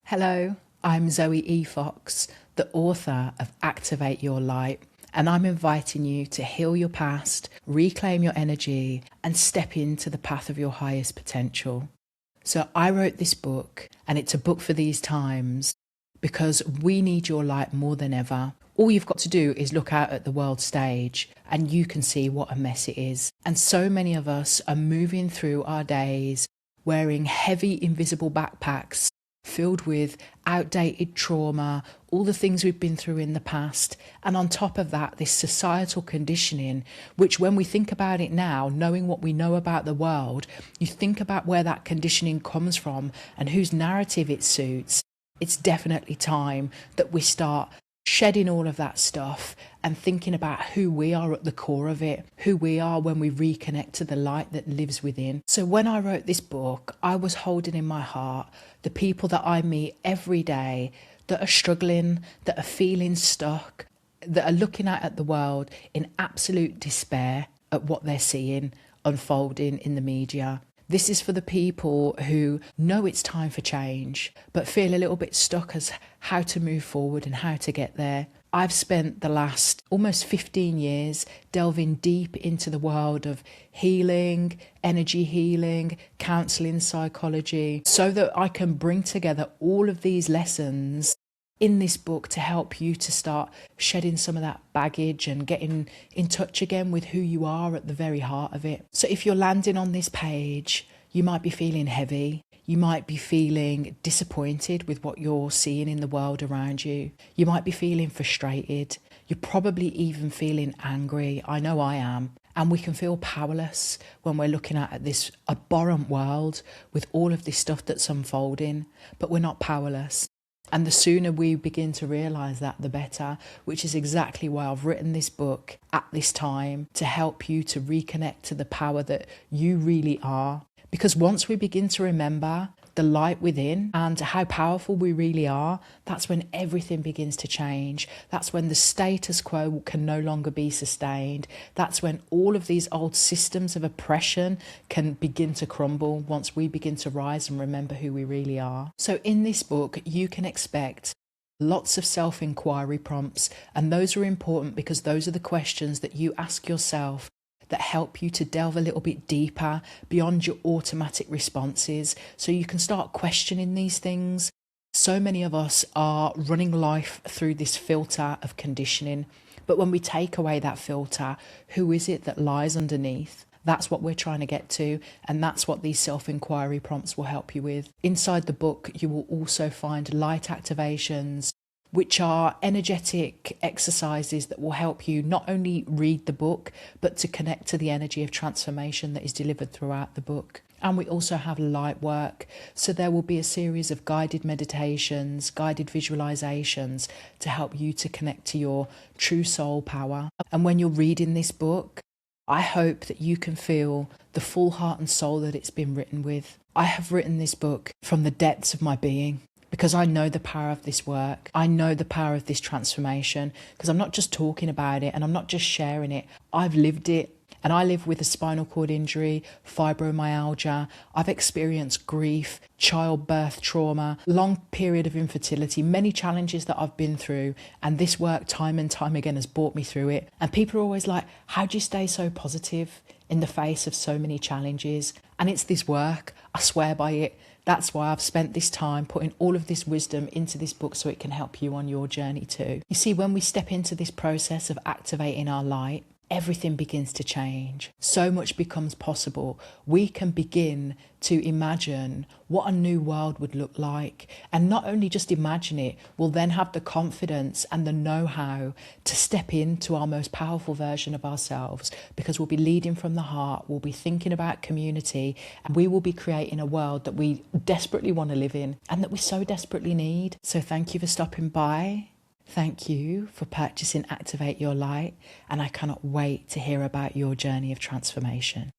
Hello, I'm Zoe E. Fox, the author of Activate Your Light, and I'm inviting you to heal your past, reclaim your energy, and step into the path of your highest potential. So I wrote this book, and it's a book for these times because we need your light more than ever. All you've got to do is look out at the world stage and you can see what a mess it is. And so many of us are moving through our days wearing heavy invisible backpacks filled with outdated trauma, all the things we've been through in the past. And on top of that, this societal conditioning, which when we think about it now, knowing what we know about the world, you think about where that conditioning comes from and whose narrative it suits. It's definitely time that we start shedding all of that stuff and thinking about who we are at the core of it, who we are when we reconnect to the light that lives within. So when I wrote this book, I was holding in my heart the people that I meet every day that are struggling, that are feeling stuck, that are looking out at the world in absolute despair at what they're seeing unfolding in the media. This is for the people who know it's time for change, but feel a little bit stuck as how to move forward and how to get there. I've spent the last almost 15 years delving deep into the world of healing, energy healing, counselling, psychology, so that I can bring together all of these lessons in this book to help you to start shedding some of that baggage and getting in touch again with who you are at the very heart of it. So if you're landing on this page, you might be feeling heavy. You might be feeling disappointed with what you're seeing in the world around you. You might be feeling frustrated. You're probably even feeling angry. I know I am. And we can feel powerless when we're looking at this abhorrent world with all of this stuff that's unfolding, but we're not powerless. And the sooner we begin to realise that, the better, which is exactly why I've written this book at this time, to help you to reconnect to the power that you really are. Because once we begin to remember the light within and how powerful we really are, that's when everything begins to change. That's when the status quo can no longer be sustained. That's when all of these old systems of oppression can begin to crumble once we begin to rise and remember who we really are. So in this book, you can expect lots of self-inquiry prompts, and those are important because those are the questions that you ask yourself that help you to delve a little bit deeper beyond your automatic responses, so you can start questioning these things. So many of us are running life through this filter of conditioning, but when we take away that filter, who is it that lies underneath? That's what we're trying to get to, and that's what these self-inquiry prompts will help you with. Inside the book, you will also find light activations, which are energetic exercises that will help you not only read the book, but to connect to the energy of transformation that is delivered throughout the book. And we also have light work. So there will be a series of guided meditations, guided visualizations to help you to connect to your true soul power. And when you're reading this book, I hope that you can feel the full heart and soul that it's been written with. I have written this book from the depths of my being, because I know the power of this work. I know the power of this transformation, because I'm not just talking about it and I'm not just sharing it. I've lived it, and I live with a spinal cord injury, fibromyalgia. I've experienced grief, childbirth trauma, long period of infertility, many challenges that I've been through. And this work time and time again has brought me through it. And people are always like, how do you stay so positive in the face of so many challenges? And it's this work. I swear by it. That's why I've spent this time putting all of this wisdom into this book so it can help you on your journey too. You see, when we step into this process of activating our light, everything begins to change. So much becomes possible. We can begin to imagine what a new world would look like. And not only just imagine it, we'll then have the confidence and the know-how to step into our most powerful version of ourselves, because we'll be leading from the heart, we'll be thinking about community, and we will be creating a world that we desperately want to live in and that we so desperately need. So thank you for stopping by. Thank you for purchasing Activate Your Light, and I cannot wait to hear about your journey of transformation.